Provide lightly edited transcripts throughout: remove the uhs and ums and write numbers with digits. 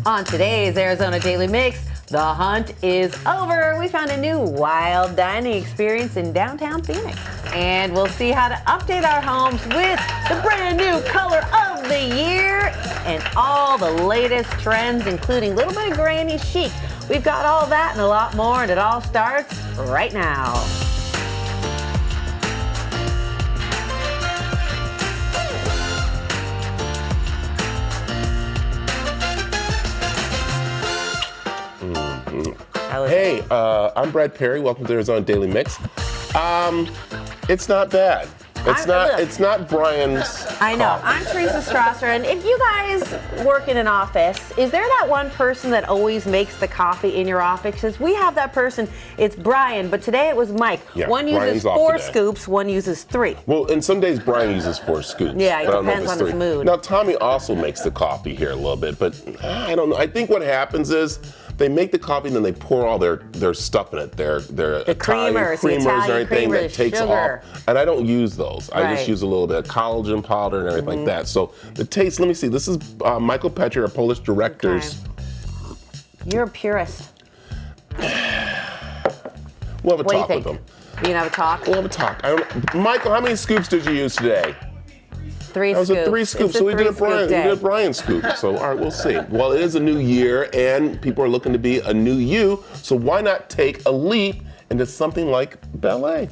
On today's Arizona Daily Mix, the hunt is over. We found a new wild dining experience in downtown Phoenix. And we'll see how to update our homes with the brand new color of the year and all the latest trends, including a little bit of granny chic. We've got all that and a lot more, and it all starts right now. Hey, I'm Brad Perry. Welcome to Arizona Daily Mix. It's not bad. It's not Brian's. I know. I'm Teresa Strasser, and if you guys work in an office, is there that one person that always makes the coffee in your office? Because we have that person. It's Brian, but today it was Mike. Yeah, one uses 4 scoops, one uses 3. Well, and some days Brian uses 4 scoops. Yeah, it depends on his mood. Now Tommy also makes the coffee here a little bit, but I don't know. I think what happens is they make the coffee and then they pour all their stuff in it. Their creamers or anything that takes sugar off. And I don't use those. Right. I just use a little bit of collagen powder and everything like that. So the taste, let me see. This is Michael Petcher, our Polish director's. Okay. You're a purist. We'll have a talk with them. You gonna have a talk? We'll have a talk. Michael, how many scoops did you use today? 3 scoops. That was a 3 scoops. So we did a Brian scoop. So all right, we'll see. Well, it is a new year and people are looking to be a new you. So why not take a leap into something like ballet?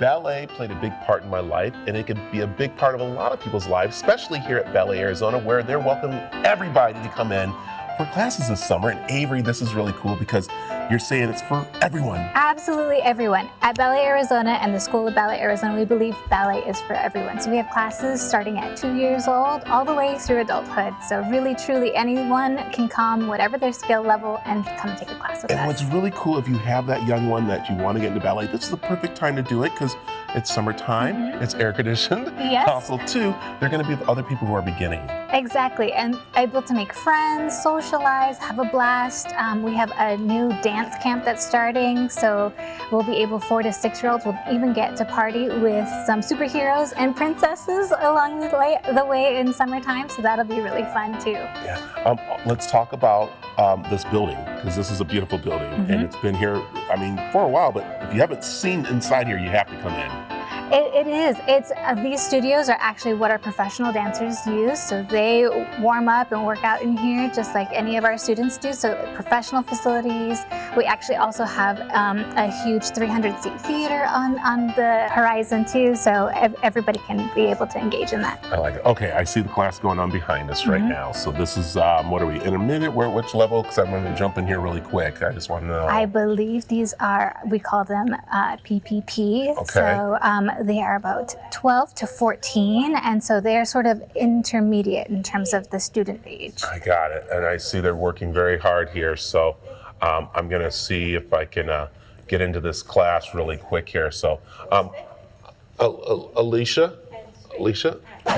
Ballet played a big part in my life, and it could be a big part of a lot of people's lives, especially here at Ballet Arizona, where they're welcoming everybody to come in for classes this summer. And Avery, this is really cool because you're saying it's for everyone. Absolutely everyone. At Ballet Arizona and the School of Ballet Arizona, we believe ballet is for everyone. So we have classes starting at 2 years old all the way through adulthood. So really, truly, anyone can come, whatever their skill level, and come and take a class with us. And what's really cool, if you have that young one that you want to get into ballet, this is the perfect time to do it because it's summertime, it's air conditioned. Yes. Also, too, they're going to be with other people who are beginning. Exactly, and able to make friends, socialize, have a blast. We have a new dance camp that's starting, so we'll be able, 4 to 6-year-olds will even get to party with some superheroes and princesses along the way in summertime, so that'll be really fun too. Yeah. Let's talk about this building, because this is a beautiful building, and it's been here, for a while, but if you haven't seen inside here, you have to come in. It is. These studios are actually what our professional dancers use. So they warm up and work out in here just like any of our students do. So professional facilities. We actually also have a huge 300-seat theater on the horizon too. So everybody can be able to engage in that. I like it. Okay, I see the class going on behind us right now. So this is, what are we, in a minute? Which level? Because I'm going to jump in here really quick. I just want to know. I believe these are, we call them PPP. Okay. So they are about 12 to 14, and so they're sort of intermediate in terms of the student age. I got it, and I see they're working very hard here, so I'm going to see if I can get into this class really quick here. So, Alicia,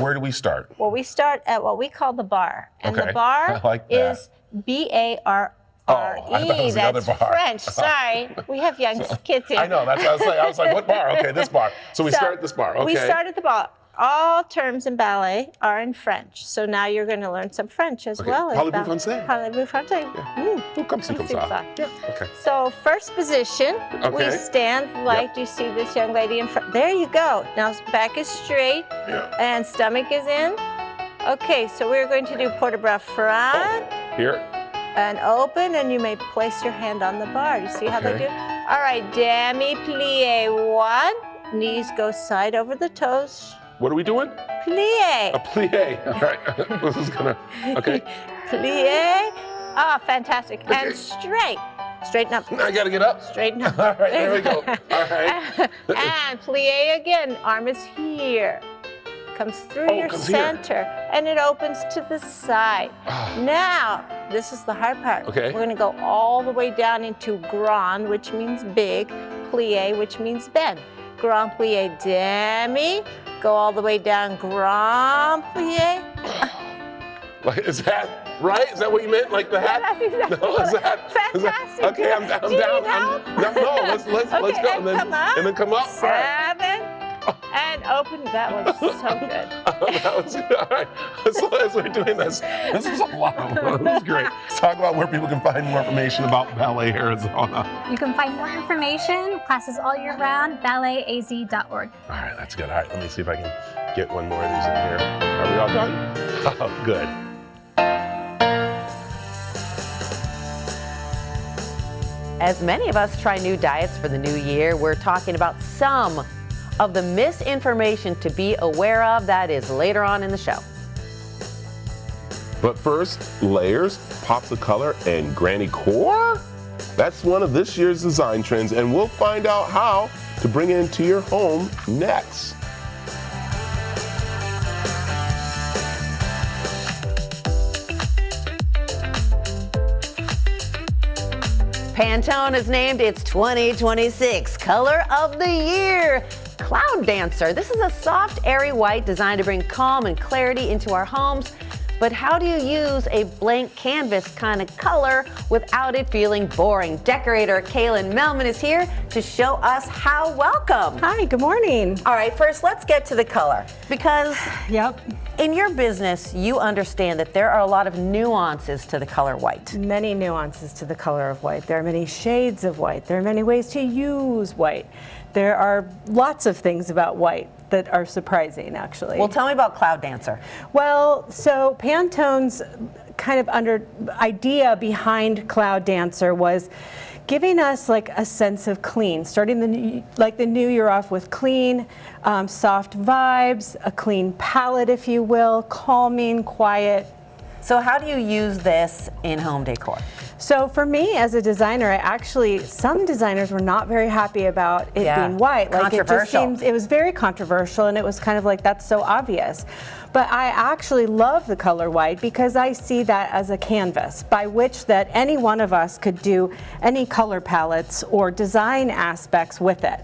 where do we start? Well, we start at what we call the bar, and Okay. the bar I like that. is B-A-R-R-E. I thought it was the other That's bar. French. Sorry, we have young kids here. I know, that's what I was saying. I was like, what bar? Okay, this bar. So we start at this bar, okay. We start at the bar. All terms in ballet are in French, so now you're going to learn some French as well. Parlez-vous français? Parlez-vous français? Comme ci, comme ça. Yeah, okay. So first position, we stand like you see this young lady in front. There you go. Now back is straight and stomach is in. Okay, so we're going to do port de bras front. Here. And open, and you may place your hand on the bar. You see how they do? All right, demi-plie 1. Knees go side over the toes. What are we doing? Plie. A plie. All right. This is gonna, okay. Plie. Ah, fantastic. Okay. And straight. Straighten up. I gotta get up. Straighten up. All right, there we go. All right. And plie again. Arm is here. Comes through your center, and it opens to the side. Now, this is the hard part. Okay. We're gonna go all the way down into grand, which means big, plie, which means bend. Grand plie demi, go all the way down, grand plie. Like, is that right? Is that what you meant? Like the hat? That's exactly No, is that fantastic. Okay, I'm down. Do you need help? No, let's go. And come up. And then come up. 7, And open. That was so good. That was good. All right. So as we're doing this is a lot. This is great. Let's talk about where people can find more information about Ballet Arizona. You can find more information, classes all year round, balletaz.org. All right, that's good. All right, let me see if I can get one more of these in here. Are we all done? Oh, good. As many of us try new diets for the new year, we're talking about some of the misinformation to be aware of. That is later on in the show. But first, layers, pops of color, and granny core? That's one of this year's design trends, and we'll find out how to bring it into your home next. Pantone has named its 2026 Color of the Year, Cloud Dancer. This is a soft, airy white designed to bring calm and clarity into our homes. But how do you use a blank canvas kind of color without it feeling boring? Decorator Kaylin Melman is here to show us how. Welcome. Hi, good morning. All right, first let's get to the color, because Yep. in your business, you understand that there are a lot of nuances to the color white. Many nuances to the color of white. There are many shades of white. There are many ways to use white. There are lots of things about white that are surprising, actually. Well, tell me about Cloud Dancer. Well, so Pantone's kind of idea behind Cloud Dancer was giving us like a sense of clean, starting the new year off with clean, soft vibes, a clean palette, if you will, calming, quiet. So how do you use this in home decor? So for me as a designer, some designers were not very happy about it being white. Controversial. It was very controversial, and it was kind of like, that's so obvious. But I actually love the color white because I see that as a canvas by which that any one of us could do any color palettes or design aspects with it.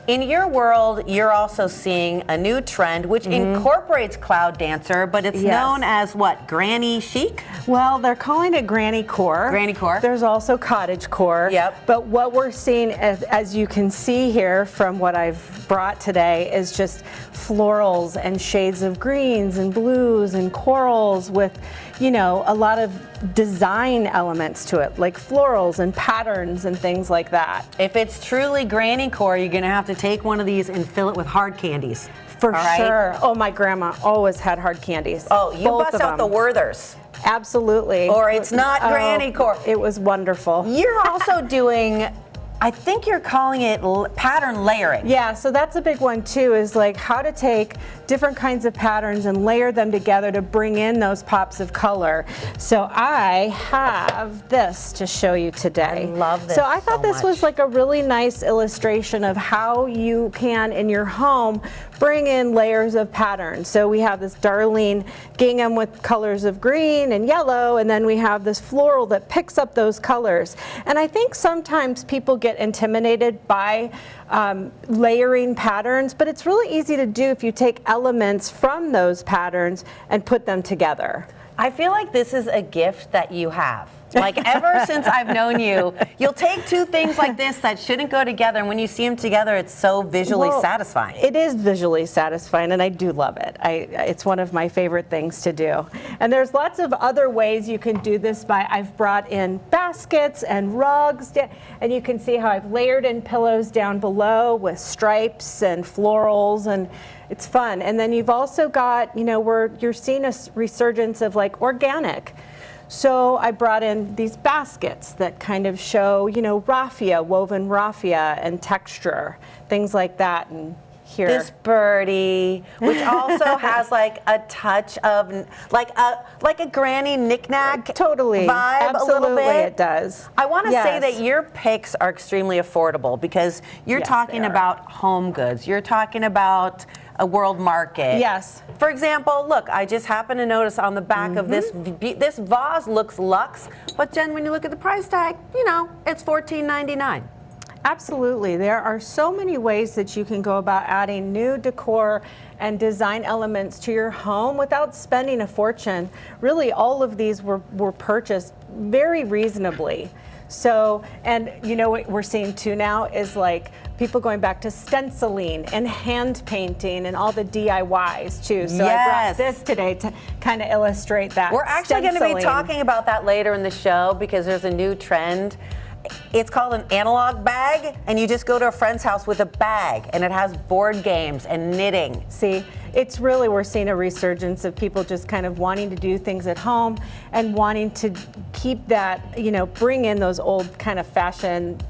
In your world, you're also seeing a new trend which incorporates Cloud Dancer, but it's known as what? Granny chic? Well, they're calling it granny core. Granny core. There's also cottage core. Yep. But what we're seeing, as you can see here from what I've brought today, is just florals and shades of greens and blues and corals with, a lot of design elements to it, like florals and patterns and things like that. If it's truly granny core, you're going to have to take one of these and fill it with hard candies. For All right? sure. Oh, my grandma always had hard candies. Oh, you Both bust of out the them. Werthers. Absolutely. Or it's not granny core. It was wonderful. You're also doing, I think you're calling it pattern layering. Yeah, so that's a big one too, is like how to take different kinds of patterns and layer them together to bring in those pops of color. So I have this to show you today. I love this So I thought so this much. was like a really nice illustration of how you can, in your home, bring in layers of patterns. So we have this darling gingham with colors of green and yellow, and then we have this floral that picks up those colors. And I think sometimes people get intimidated by layering patterns, but it's really easy to do if you take elements from those patterns and put them together. I feel like this is a gift that you have. Like ever since I've known you, you'll take two things like this that shouldn't go together, and when you see them together, it's so visually satisfying. It is visually satisfying, and I do love it. It's one of my favorite things to do. And there's lots of other ways you can do this. I've brought in baskets and rugs, and you can see how I've layered in pillows down below with stripes and florals, and it's fun. And then you've also got, you're seeing a resurgence of like organic. So I brought in these baskets that kind of show, raffia, woven raffia and texture, things like that. And here, This birdie, which also has like a touch of like a granny knickknack totally vibe a little absolutely bit. it does. I want to say Yes. that your picks are extremely affordable because you're Yes, talking they are. about home goods. You're talking about a world market. Yes. For example, look, I just happened to notice on the back of this vase looks luxe, but Jen, when you look at the price tag, it's $14.99. Absolutely. There are so many ways that you can go about adding new decor and design elements to your home without spending a fortune. Really, all of these were purchased very reasonably. So, and you know what we're seeing too now is like people going back to stenciling and hand painting and all the DIYs too. So I brought this today to kind of illustrate that. We're actually going to be talking about that later in the show because there's a new trend. It's called an analog bag, and you just go to a friend's house with a bag, and it has board games and knitting. See, it's really, we're seeing a resurgence of people just kind of wanting to do things at home and wanting to keep that, you know, bring in those old kind of fashion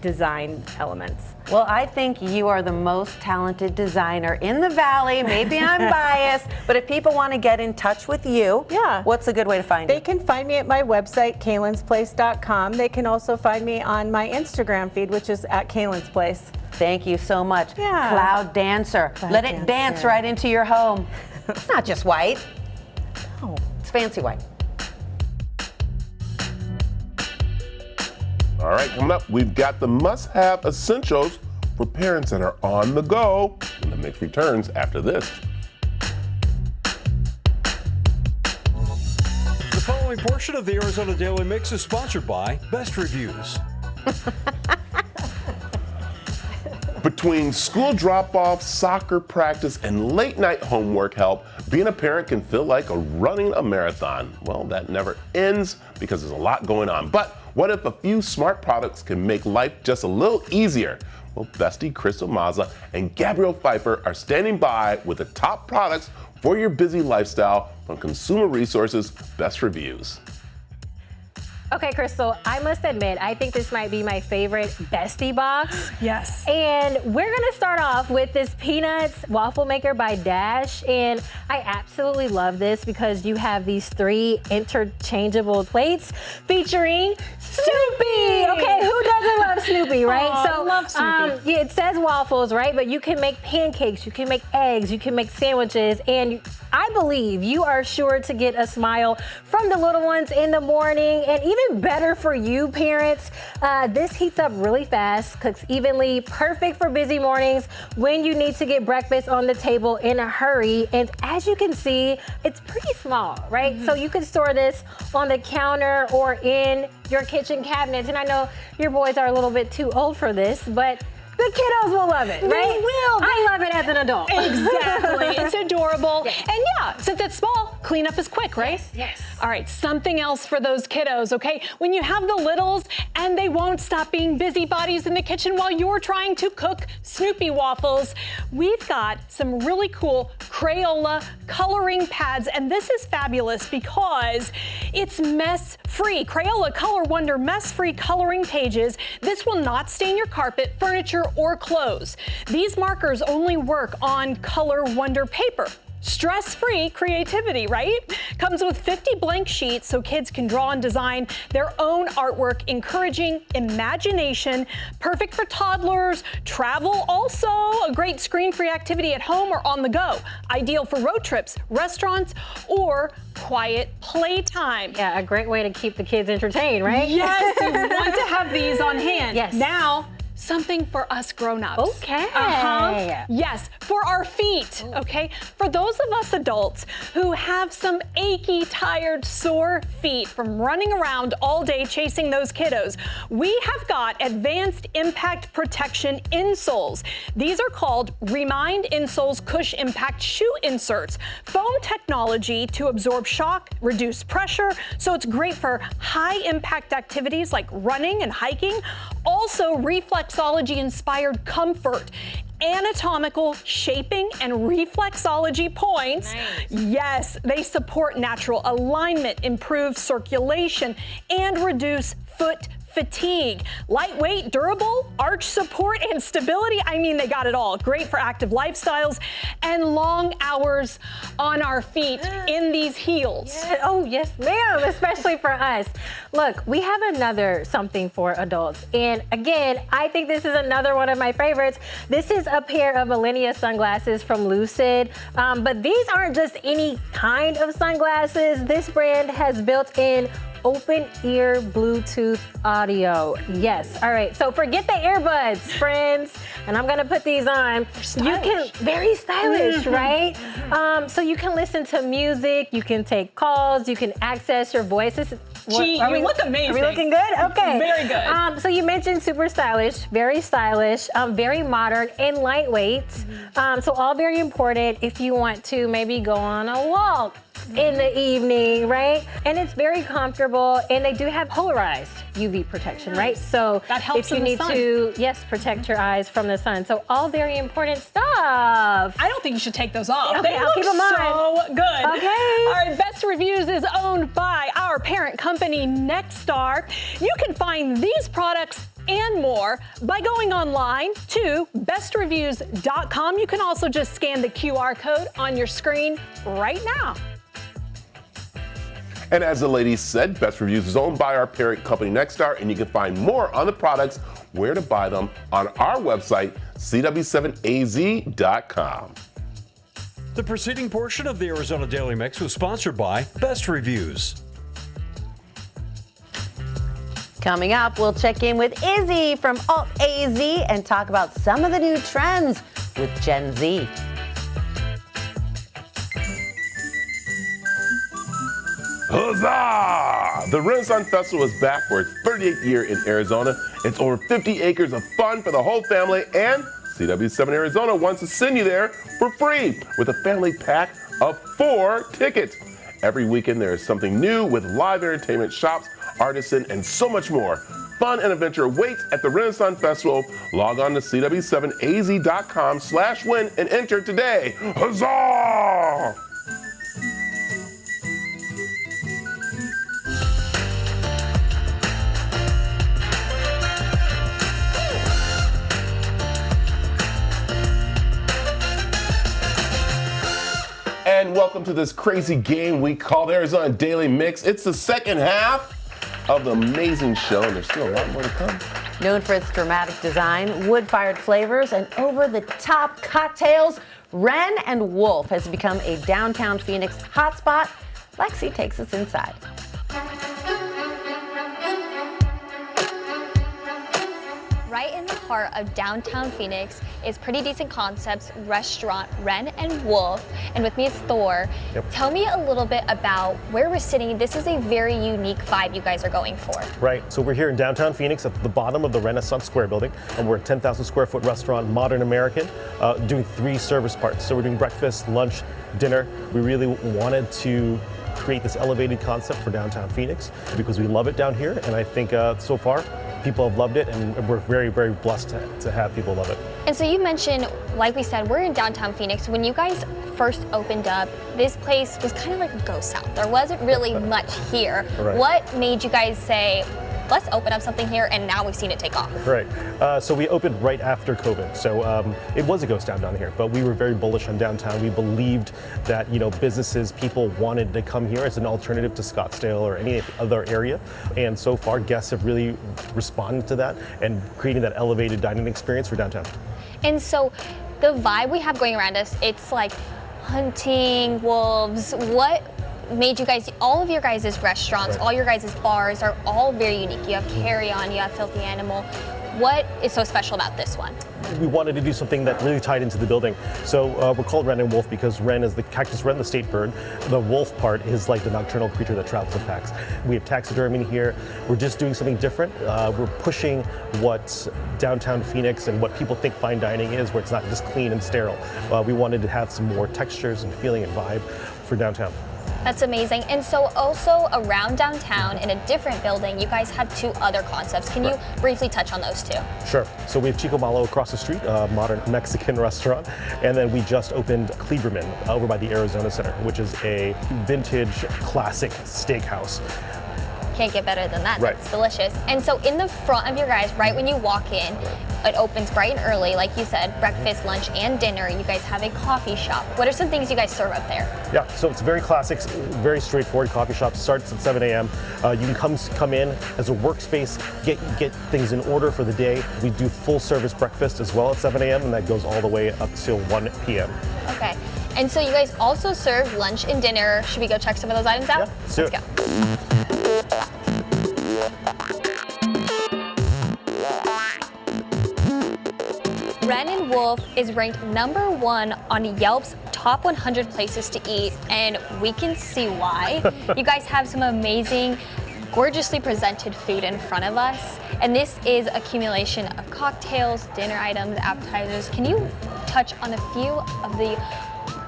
design elements. Well, I think you are the most talented designer in the Valley. Maybe I'm biased, but if people want to get in touch with you, what's a good way to find you? They can find me at my website, kaylinsplace.com. They can also find me on my Instagram feed, which is at Kaylin's Place. Thank you so much. Yeah. Cloud Dancer. Let it dance right into your home. It's not just white. No. It's fancy white. All right, coming up, we've got the must-have essentials for parents that are on the go. And the mix returns after this. The following portion of the Arizona Daily Mix is sponsored by Best Reviews. Between school drop-off, soccer practice, and late-night homework help, being a parent can feel like running a marathon. Well, that never ends because there's a lot going on. But what if a few smart products can make life just a little easier? Well, bestie Crystal Mazza and Gabrielle Pfeiffer are standing by with the top products for your busy lifestyle from Consumer Resources Best Reviews. Okay, Crystal, I must admit, I think this might be my favorite bestie box. Yes. And we're gonna start off with this Peanuts Waffle Maker by Dash. And I absolutely love this because you have these 3 interchangeable plates featuring Snoopy. Okay, who doesn't love Snoopy, right? I love Snoopy. Yeah, it says waffles, right? But you can make pancakes, you can make eggs, you can make sandwiches, and I believe you are sure to get a smile from the little ones in the morning. And even better for you parents, this heats up really fast, cooks evenly, perfect for busy mornings when you need to get breakfast on the table in a hurry. And as you can see, it's pretty small, right? So you can store this on the counter or in your kitchen cabinets. And I know your boys are a little bit too old for this, but the kiddos will love it, right? They will. I love it as an adult. Exactly. It's adorable. Yes. And yeah, since it's small, cleanup is quick, right? Yes. All right, something else for those kiddos, okay? When you have the littles and they won't stop being busybodies in the kitchen while you're trying to cook Snoopy waffles, we've got some really cool Crayola coloring pads, and this is fabulous because it's mess-free. Crayola Color Wonder mess-free coloring pages. This will not stain your carpet, furniture, or clothes. These markers only work on Color Wonder paper. Stress-free creativity, right? Comes with 50 blank sheets so kids can draw and design their own artwork, encouraging imagination. Perfect for toddlers, travel, also a great screen-free activity at home or on the go. Ideal for road trips, restaurants, or quiet playtime. Yeah, a great way to keep the kids entertained, right? Yes, you want to have these on hand. Yes. Now, something for us grown-ups. Okay. Yes, for our feet, okay? For those of us adults who have some achy, tired, sore feet from running around all day chasing those kiddos, we have got advanced impact protection insoles. These are called Remind Insoles Cush Impact Shoe Inserts. Foam technology to absorb shock, reduce pressure, so it's great for high impact activities like running and hiking. Also, reflexology-inspired comfort, anatomical shaping and reflexology points. Nice. Yes, they support natural alignment, improve circulation, and reduce foot fatigue. Lightweight, durable, arch support, and stability. I mean, they got it all. Great for active lifestyles and long hours on our feet in these heels. Yeah. Oh, yes, ma'am, especially for us. Look, we have another something for adults. And again, I think this is another one of my favorites. This is a pair of Millennia sunglasses from Lucid. But these aren't just any kind of sunglasses. This brand has built-in open ear Bluetooth audio. Yes. All right. So forget the earbuds, friends. And I'm gonna put these on. Very stylish, right? So you can listen to music, you can take calls, you can access your voices. You look amazing. Are we looking good? Okay. Very good. So you mentioned super stylish, very modern and lightweight. So all very important if you want to maybe go on a walk in the evening, right? And it's very comfortable, and they do have polarized UV protection, right? So that helps if you need to, protect your eyes from the sun. So all very important stuff. I don't think you should take those off. Okay, They I'll look keep them on. so good. Okay. All right, Best Reviews is owned by our parent company, Nexstar. You can find these products and more by going online to bestreviews.com. You can also just scan the QR code on your screen right now. And as the lady said, Best Reviews is owned by our parent company, Nexstar, and you can find more on the products, where to buy them, on our website, cw7az.com. The preceding portion of the Arizona Daily Mix was sponsored by Best Reviews. Coming up, we'll check in with Izzy from Alt AZ and talk about some of the new trends with Gen Z. Huzzah! The Renaissance Festival is back for its 38th year in Arizona. It's over 50 acres of fun for the whole family, and CW7 Arizona wants to send you there for free with a family pack of 4 tickets. Every weekend there is something new with live entertainment, shops, artisan, and so much more. Fun and adventure waits at the Renaissance Festival. Log on to cw7az.com/win and enter today. Huzzah! And welcome to this crazy game we call Arizona Daily Mix. It's the second half of the amazing show, and there's still a lot more to come. Known for its dramatic design, wood-fired flavors, and over-the-top cocktails, Wren and Wolf has become a downtown Phoenix hotspot. Lexi takes us inside. Right in the heart of downtown Phoenix is Pretty Decent Concepts restaurant Wren and Wolf, and with me is Thor. Yep. Tell me a little bit about where we're sitting. This is a very unique vibe you guys are going for. Right, so we're here in downtown Phoenix at the bottom of the Renaissance Square building, and we're a 10,000 square foot restaurant, modern American, doing 3 service parts. So we're doing breakfast, lunch, dinner. We really wanted to create this elevated concept for downtown Phoenix because we love it down here, and I think so far people have loved it, and we're very, very blessed to have people love it. And so you mentioned, like we said, we're in downtown Phoenix. When you guys first opened up, this place was kind of like a ghost town. There wasn't really much here. Right. What made you guys say, let's open up something here, and now we've seen it take off? Right. So we opened right after COVID. So it was a ghost town down here, but we were very bullish on downtown. We believed that, businesses, people wanted to come here as an alternative to Scottsdale or any other area. And so far, guests have really responded to that and creating that elevated dining experience for downtown. And so the vibe we have going around us, it's like hunting, wolves. What made you guys, all of your guys' restaurants, all your guys' bars are all very unique. You have Carry On, you have Filthy Animal. What is so special about this one? We wanted to do something that really tied into the building. So we're called Wren and Wolf because Wren is the cactus wren, the state bird. The wolf part is like the nocturnal creature that travels in packs. We have taxidermy here. We're just doing something different. We're pushing what downtown Phoenix and what people think fine dining is, where it's not just clean and sterile. We wanted to have some more textures and feeling and vibe for downtown. That's amazing. And so also around downtown in a different building, you guys have 2 other concepts. Can you briefly touch on those 2? Sure. So we have Chico Malo across the street, a modern Mexican restaurant. And then we just opened Kleberman over by the Arizona Center, which is a vintage classic steakhouse. Can't get better than that. Right. That's delicious. And so in the front of your guys, right when you walk in, it opens bright and early, like you said, breakfast, lunch, and dinner. You guys have a coffee shop. What are some things you guys serve up there? Yeah, so it's very classic, very straightforward coffee shop. Starts at 7 a.m. You can come in as a workspace, get things in order for the day. We do full service breakfast as well at 7 a.m. and that goes all the way up till 1 p.m. Okay. And so you guys also serve lunch and dinner. Should we go check some of those items out? Yeah, Let's go. Wren and Wolf is ranked #1 on Yelp's top 100 places to eat, and we can see why. You guys have some amazing, gorgeously presented food in front of us, and this is accumulation of cocktails, dinner items, appetizers. Can you touch on a few of the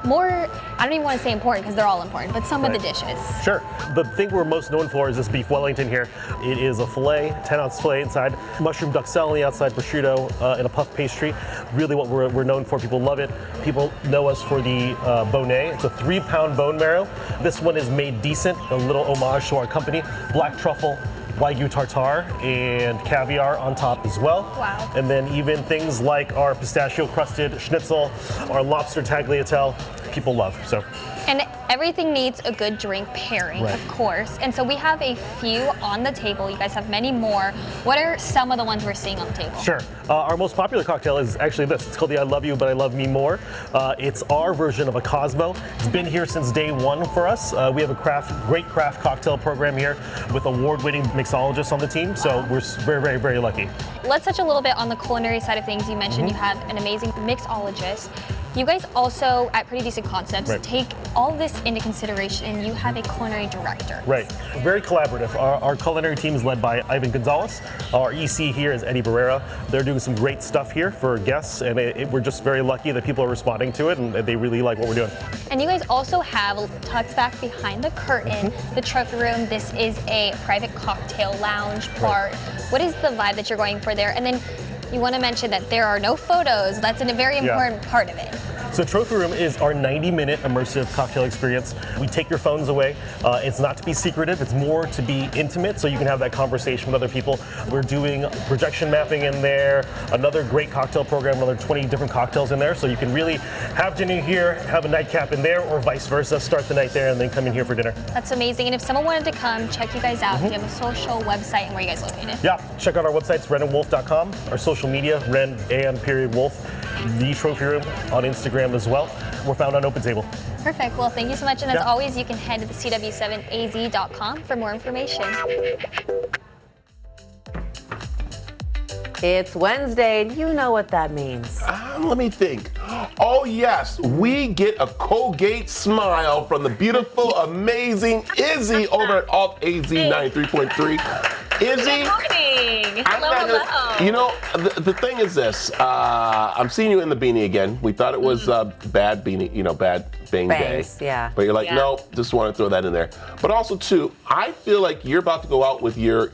more, I don't even want to say important because they're all important, but some of the dishes? Sure. The thing we're most known for is this beef Wellington here. It is a filet, 10-ounce filet inside, mushroom duxelle on the outside, prosciutto, and a puff pastry. Really what we're known for. People love it. People know us for the bonnet. It's a 3-pound bone marrow. This one is made decent, a little homage to our company. Black truffle, Wagyu tartare, and caviar on top as well. Wow. And then even things like our pistachio crusted schnitzel, our lobster tagliatelle, people love. So. And everything needs a good drink pairing, of course. And so we have a few on the table. You guys have many more. What are some of the ones we're seeing on the table? Sure. Our most popular cocktail is actually this. It's called the I Love You, But I Love Me More. It's our version of a Cosmo. It's been here since day one for us. We have a great craft cocktail program here with award-winning mixologists on the team. So we're very, very, very lucky. Let's touch a little bit on the culinary side of things. You mentioned you have an amazing mixologist. You guys also, at Pretty Decent Concepts, take all this into consideration, and you have a culinary director. Right. Very collaborative. Our culinary team is led by Ivan Gonzalez. Our EC here is Eddie Barrera. They're doing some great stuff here for guests, and we're just very lucky that people are responding to it, and they really like what we're doing. And you guys also have, tucked back behind the curtain, the trophy room. This is a private cocktail lounge part. What is the vibe that you're going for there? And then you want to mention that there are no photos. That's a very important part of it. So Trophy Room is our 90-minute immersive cocktail experience. We take your phones away. It's not to be secretive, it's more to be intimate, so you can have that conversation with other people. We're doing projection mapping in there, another great cocktail program, another 20 different cocktails in there, so you can really have dinner here, have a nightcap in there, or vice versa, start the night there and then come in here for dinner. That's amazing. And if someone wanted to come, check you guys out. Do you have a social website, and where are you guys located? Yeah, check out our websites, renandwolf.com, our social media, ren_wolf, the Trophy Room on Instagram as well. We're found on OpenTable. Perfect. Well, thank you so much. And as always, you can head to the cw7az.com for more information. It's Wednesday. Do you know what that means? Let me think. Oh, yes. We get a Colgate smile from the beautiful, amazing Izzy over at Alt AZ 93.3. Izzy. Good morning. Hello. You know, the thing is this. I'm seeing you in the beanie again. We thought it was bad beanie, bad bang Bangs, day. yeah. But you're like, no, just want to throw that in there. But also, too, I feel like you're about to go out with your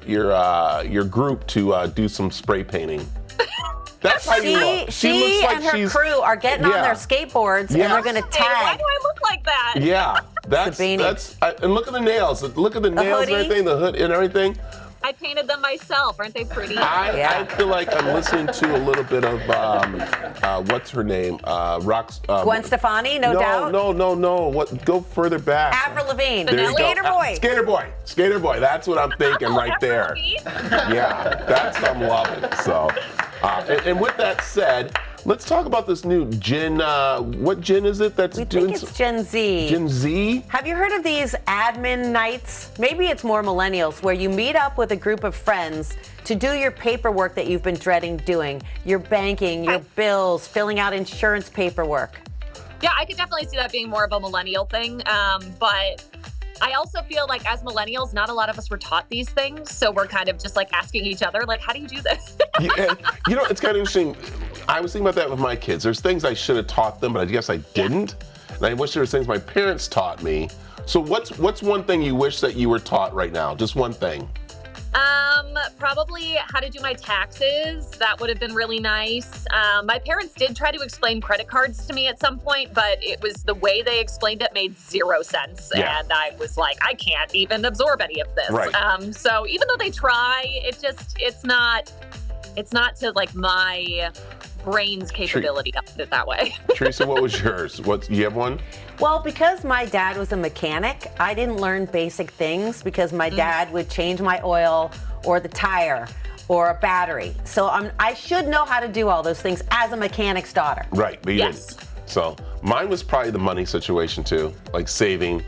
group to do some spray painting. That's how you look. She looks like and her crew are getting on their skateboards, and they're going to tag. Why do I look like that? Yeah, that's and look at the nails. Look at the nails and everything, the hood and everything. I painted them myself. Aren't they pretty? I feel like I'm listening to a little bit of what's her name? Gwen Stefani, no doubt. No. What? Go further back. Avril Lavigne. Skater Boy. Skater Boy. That's what I'm thinking right there. Yeah, that's what I'm loving. So, and with that said, let's talk about this new gin. What gin is it that's doing? We think it's Gen Z. Gen Z? Have you heard of these admin nights? Maybe it's more millennials, where you meet up with a group of friends to do your paperwork that you've been dreading doing, your banking, your bills, filling out insurance paperwork. Yeah, I could definitely see that being more of a millennial thing, but I also feel like as millennials, not a lot of us were taught these things, so we're kind of just like asking each other, like, how do you do this? Yeah, it's kind of interesting. I was thinking about that with my kids. There's things I should have taught them, but I guess I didn't. And I wish there were things my parents taught me. So what's one thing you wish that you were taught right now? Just one thing. Probably how to do my taxes. That would have been really nice. My parents did try to explain credit cards to me at some point, but it was the way they explained it made zero sense. Yeah. And I was like, I can't even absorb any of this. Right. So even though they try, it's not to like my brain's capability, I'll put it that way. Teresa, what was yours? You have one? Well, because my dad was a mechanic, I didn't learn basic things because my dad would change my oil or the tire or a battery. So I should know how to do all those things as a mechanic's daughter. Right, but you didn't. So mine was probably the money situation too, like saving.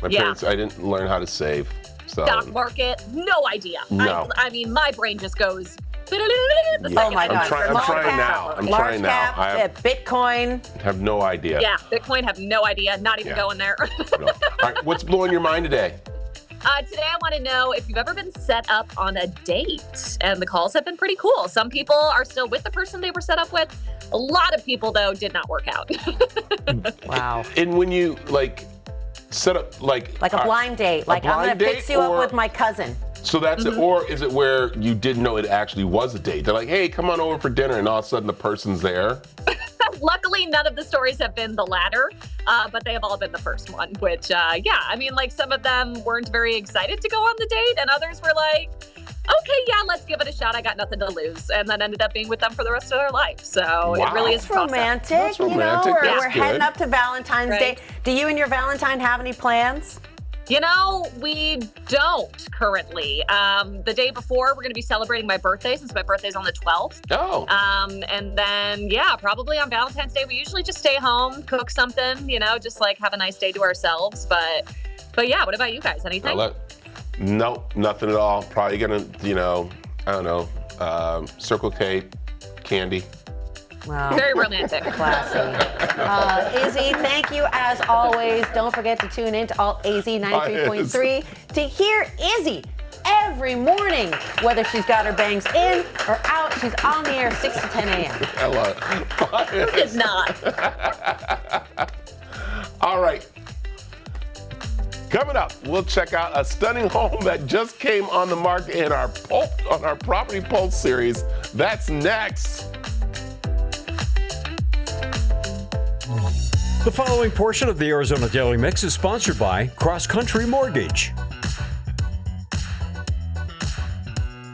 My parents, I didn't learn how to save. So. Stock market, no idea. No. I mean, my brain just goes Yeah. Oh my God. I'm trying now. I'm Large trying now. cap, I Bitcoin. have no idea. Yeah, Bitcoin, have no idea. Not even Yeah. going there. No. All right, what's blowing your mind today? Today I want to know if you've ever been set up on a date, and the calls have been pretty cool. Some people are still with the person they were set up with. A lot of people, though, did not work out. Wow. And when you set up Like a blind date. Like I'm going to fix you up with my cousin. So that's it, or is it where you didn't know it actually was a date? They're like, hey, come on over for dinner, and all of a sudden the person's there. Luckily, none of the stories have been the latter, but they have all been the first one, which, yeah, I mean, like some of them weren't very excited to go on the date, and others were like, okay, yeah, let's give it a shot. I got nothing to lose, and then ended up being with them for the rest of their life. So it really is romantic. That's romantic. You know, That's we're good. heading up to Valentine's Day. Do you and your Valentine have any plans? You know, we don't currently. The day before, we're going to be celebrating my birthday since my birthday's on the 12th. Oh. And then, yeah, probably on Valentine's Day, we usually just stay home, cook something, you know, just like have a nice day to ourselves. But yeah, what about you guys? Anything? Nope, nothing at all. Probably gonna, I don't know, Circle K, candy. Wow. Very romantic. Classy. Izzy, thank you as always. Don't forget to tune in to Alt AZ 93.3 to hear Izzy every morning. Whether she's got her bangs in or out, she's on the air 6 to 10 a.m. Hello. Who did not? All right. Coming up, we'll check out a stunning home that just came on the market in our Property Pulse series. That's next. The following portion of the Arizona Daily Mix is sponsored by Cross Country Mortgage.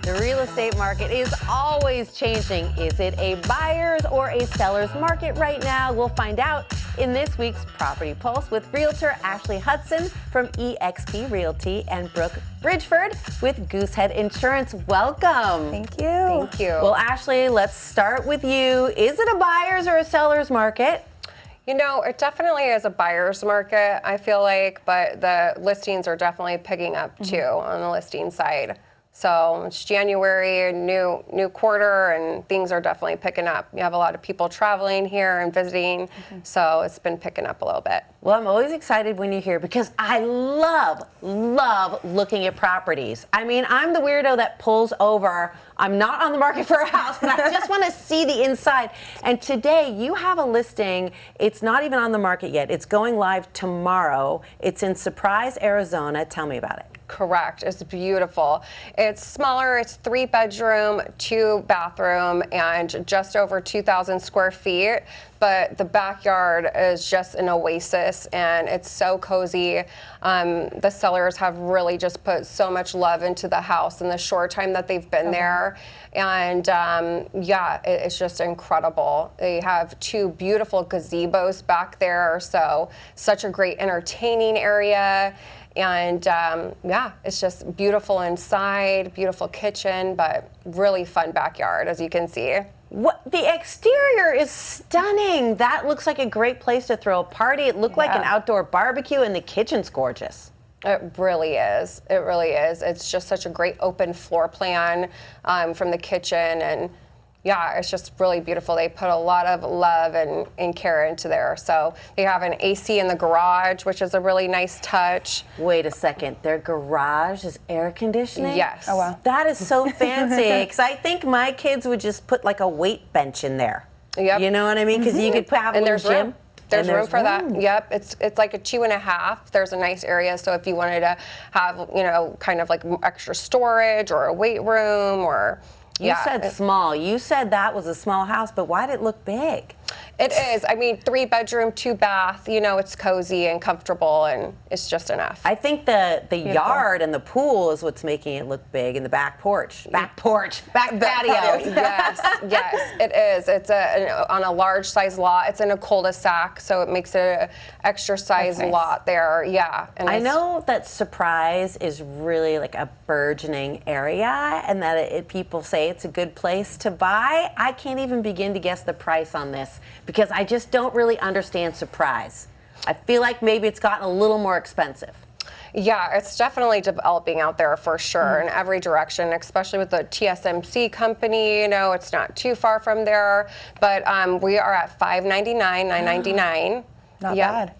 The real estate market is always changing. Is it a buyer's or a seller's market right now? We'll find out in this week's Property Pulse with Realtor Ashley Hudson from eXp Realty and Brooke Bridgeford with Goosehead Insurance. Welcome. Thank you. Thank you. Well, Ashley, let's start with you. Is it a buyer's or a seller's market? You know, it definitely is a buyer's market, I feel like, but the listings are definitely picking up too on the listing side. So it's January, new quarter, and things are definitely picking up. You have a lot of people traveling here and visiting, so it's been picking up a little bit. Well, I'm always excited when you're here because I love looking at properties. I mean, I'm the weirdo that pulls over. I'm not on the market for a house, but I just want to see the inside. And today you have a listing. It's not even on the market yet. It's going live tomorrow. It's in Surprise, Arizona. Tell me about it. Correct. It's beautiful. It's smaller. It's 3-bedroom, 2-bathroom, and just over 2,000 square feet. But the backyard is just an oasis, and it's so cozy. The sellers have really just put so much love into the house in the short time that they've been there. And yeah, it's just incredible. They have 2 beautiful gazebos back there, so such a great entertaining area. And yeah, it's just beautiful inside, beautiful kitchen, but really fun backyard, as you can see. What, the exterior is stunning. That looks like a great place to throw a party. It looked like an outdoor barbecue, and the kitchen's gorgeous. It really is. It really is. It's just such a great open floor plan from the kitchen, and yeah, it's just really beautiful. They put a lot of love and care into there. So they have an AC in the garage, which is a really nice touch. Wait a second, their garage is air conditioning? Yes. Oh, wow. That is so fancy, because I think my kids would just put like a weight bench in there. Yep. You know what I mean? Because you could have a little gym. Room. There's room for that. Yep. It's like a 2.5. There's a nice area. So if you wanted to have, kind of like extra storage or a weight room or... You said small. You said that was a small house, but why did it look big? It is. I mean, 3-bedroom, 2-bath, it's cozy and comfortable, and it's just enough. I think the yard and the pool is what's making it look big, and the back porch. Back patio. Yes, it is. It's on a large size lot. It's in a cul-de-sac, so it makes it an extra size lot there. Yeah. And I know that Surprise is really like a burgeoning area, and that people say it's a good place to buy. I can't even begin to guess the price on this, because I just don't really understand Surprise. I feel like maybe it's gotten a little more expensive. Yeah, it's definitely developing out there for sure in every direction, especially with the TSMC company. You know, it's not too far from there, but we are at $599, $999. Not bad.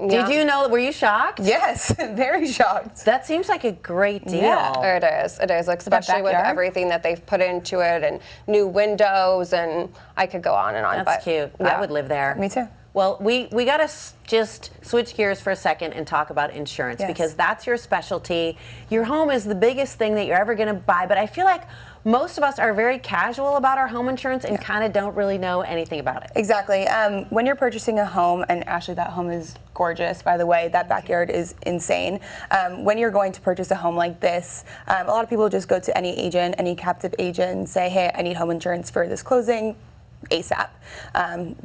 Did you know? Were you shocked? Yes, very shocked. That seems like a great deal. Yeah. It is, especially with everything that they've put into it and new windows, and I could go on and on. That's cute. Yeah. I would live there. Me too. Well, we got to just switch gears for a second and talk about insurance because that's your specialty. Your home is the biggest thing that you're ever going to buy, but I feel like most of us are very casual about our home insurance and kind of don't really know anything about it. Exactly. When you're purchasing a home, and Ashley, that home is gorgeous, by the way, that backyard is insane. When you're going to purchase a home like this, a lot of people just go to any agent, any captive agent, and say, hey, I need home insurance for this closing ASAP.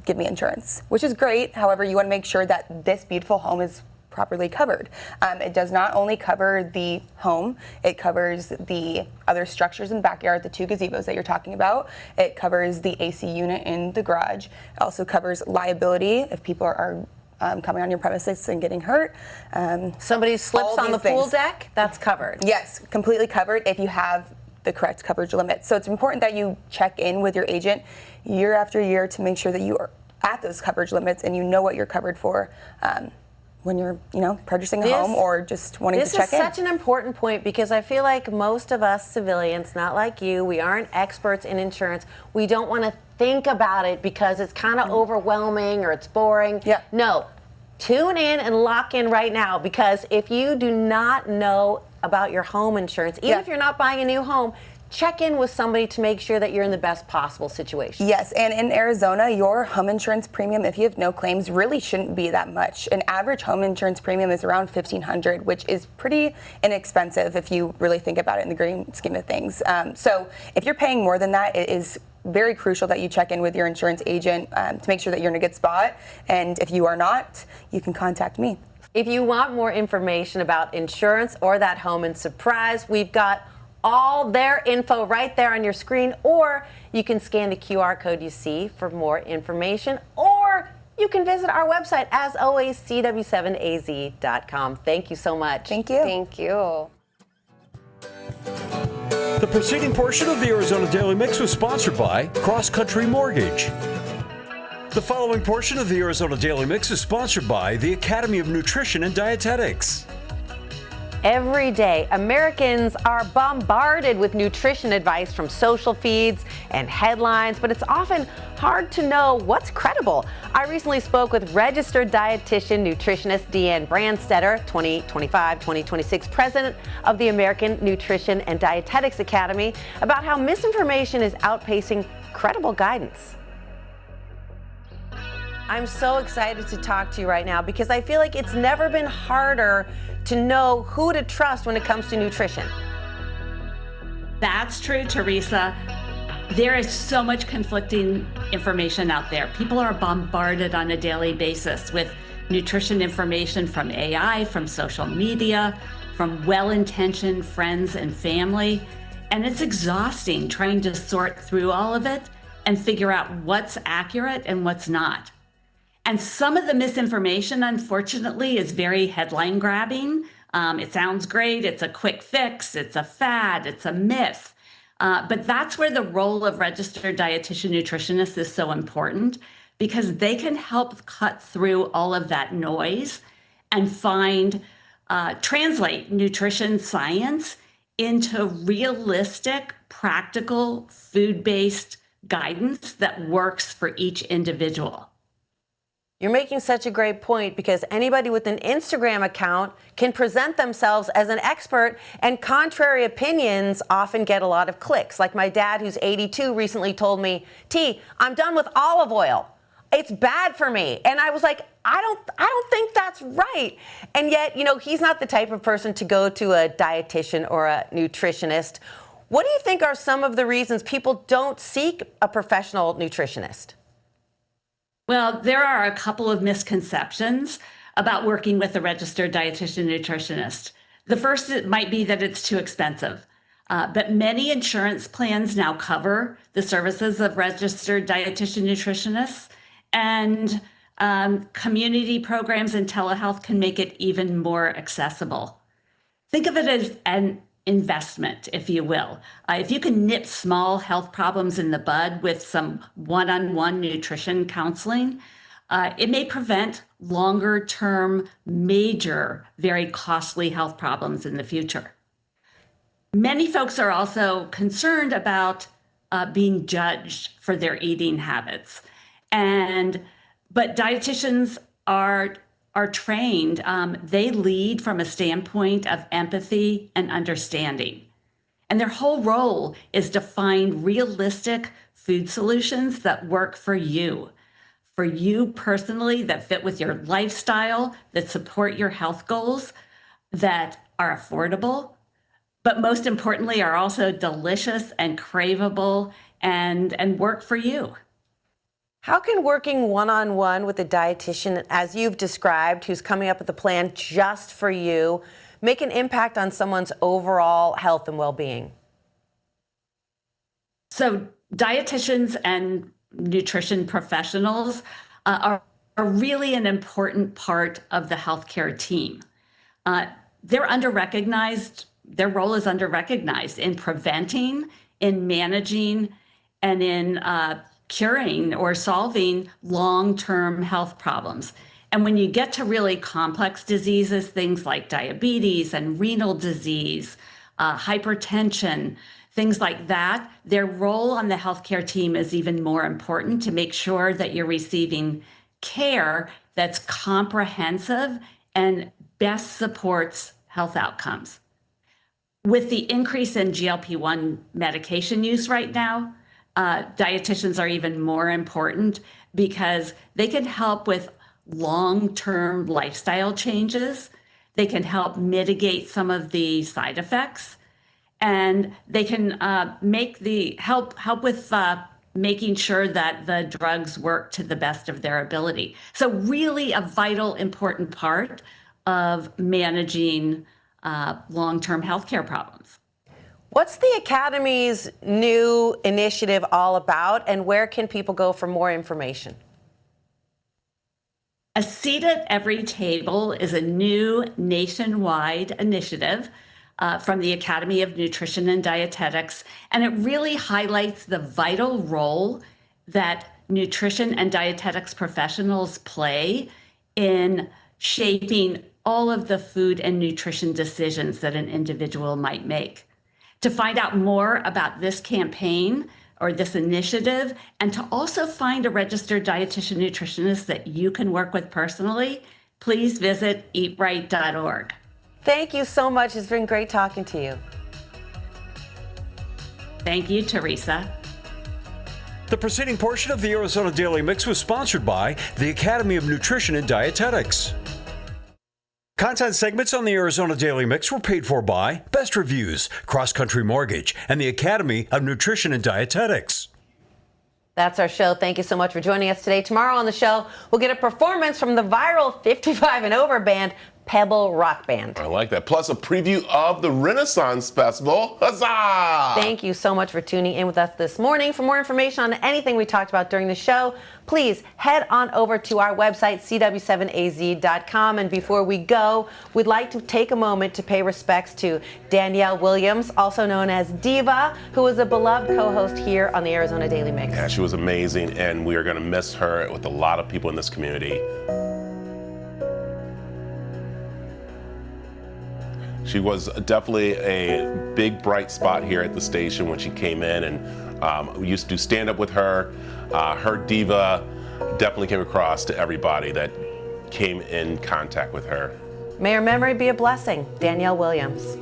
Give me insurance, which is great. However, you want to make sure that this beautiful home is properly covered. It does not only cover the home, it covers the other structures in the backyard, the 2 gazebos that you're talking about. It covers the AC unit in the garage. It also covers liability if people are coming on your premises and getting hurt. Somebody slips on the pool deck, that's covered. Yes, completely covered if you have the correct coverage limit. So it's important that you check in with your agent year after year to make sure that you are at those coverage limits and you know what you're covered for when you're, purchasing a home or just wanting to check in. This is such an important point because I feel like most of us civilians, not like you, we aren't experts in insurance. We don't want to think about it because it's kind of overwhelming or it's boring. Yeah. No, tune in and lock in right now because if you do not know about your home insurance, even if you're not buying a new home, check in with somebody to make sure that you're in the best possible situation. Yes, and in Arizona, your home insurance premium, if you have no claims, really shouldn't be that much. An average home insurance premium is around $1,500, which is pretty inexpensive if you really think about it in the grand scheme of things. So if you're paying more than that, it is very crucial that you check in with your insurance agent to make sure that you're in a good spot. And if you are not, you can contact me. If you want more information about insurance or that home and surprise, we've got all their info right there on your screen, or you can scan the QR code you see for more information, or you can visit our website, as always, cw7az.com. Thank you so much. Thank you. Thank you. The preceding portion of the Arizona Daily Mix was sponsored by Cross Country Mortgage. The following portion of the Arizona Daily Mix is sponsored by the Academy of Nutrition and Dietetics. Every day, Americans are bombarded with nutrition advice from social feeds and headlines, but it's often hard to know what's credible. I recently spoke with registered dietitian nutritionist Deanne Brandstetter, 2025-2026 president of the American Nutrition and Dietetics Academy, about how misinformation is outpacing credible guidance. I'm so excited to talk to you right now because I feel like it's never been harder to know who to trust when it comes to nutrition. That's true, Teresa. There is so much conflicting information out there. People are bombarded on a daily basis with nutrition information from AI, from social media, from well-intentioned friends and family. And it's exhausting trying to sort through all of it and figure out what's accurate and what's not. And some of the misinformation, unfortunately, is very headline grabbing. It sounds great. It's a quick fix. It's a fad. It's a myth. But that's where the role of registered dietitian nutritionists is so important because they can help cut through all of that noise and translate nutrition science into realistic, practical, food-based guidance that works for each individual. You're making such a great point because anybody with an Instagram account can present themselves as an expert, and contrary opinions often get a lot of clicks. Like my dad, who's 82, recently told me, T, I'm done with olive oil. It's bad for me. And I was like, I don't think that's right. And yet, he's not the type of person to go to a dietitian or a nutritionist. What do you think are some of the reasons people don't seek a professional nutritionist? Well, there are a couple of misconceptions about working with a registered dietitian nutritionist. The first might be that it's too expensive, but many insurance plans now cover the services of registered dietitian nutritionists, and community programs and telehealth can make it even more accessible. Think of it as an investment, if you will. If you can nip small health problems in the bud with some one-on-one nutrition counseling, it may prevent longer-term, major, very costly health problems in the future. Many folks are also concerned about being judged for their eating habits. But dietitians are trained. They lead from a standpoint of empathy and understanding. And their whole role is to find realistic food solutions that work for you personally, that fit with your lifestyle, that support your health goals, that are affordable, but most importantly are also delicious and craveable and work for you. How can working one-on-one with a dietitian, as you've described, who's coming up with a plan just for you, make an impact on someone's overall health and well-being? So dietitians and nutrition professionals are really an important part of the healthcare team. They're under-recognized. Their role is under-recognized in preventing, in managing, and in curing or solving long-term health problems. And when you get to really complex diseases, things like diabetes and renal disease, hypertension, things like that, their role on the healthcare team is even more important to make sure that you're receiving care that's comprehensive and best supports health outcomes. With the increase in GLP-1 medication use right now, dietitians are even more important because they can help with long-term lifestyle changes. They can help mitigate some of the side effects, and they can help with making sure that the drugs work to the best of their ability. So really a vital, important part of managing long-term healthcare problems. What's the Academy's new initiative all about, and where can people go for more information? A Seat at Every Table is a new nationwide initiative from the Academy of Nutrition and Dietetics, and it really highlights the vital role that nutrition and dietetics professionals play in shaping all of the food and nutrition decisions that an individual might make. To find out more about this campaign or this initiative, and to also find a registered dietitian nutritionist that you can work with personally, please visit eatright.org. Thank you so much. It's been great talking to you. Thank you, Teresa. The preceding portion of the Arizona Daily Mix was sponsored by the Academy of Nutrition and Dietetics. Content segments on the Arizona Daily Mix were paid for by Best Reviews, Cross Country Mortgage, and the Academy of Nutrition and Dietetics. That's our show. Thank you so much for joining us today. Tomorrow on the show, we'll get a performance from the viral 55 and over band, Pebble Rock Band. I like that. Plus a preview of the Renaissance Festival. Huzzah! Thank you so much for tuning in with us this morning. For more information on anything we talked about during the show, please head on over to our website, cw7az.com. And before we go, we'd like to take a moment to pay respects to Danielle Williams, also known as Diva, who was a beloved co-host here on the Arizona Daily Mix. Yeah, she was amazing, and we are going to miss her with a lot of people in this community. She was definitely a big bright spot here at the station when she came in, and we used to do stand up with her. Her diva definitely came across to everybody that came in contact with her. May her memory be a blessing. Danielle Williams.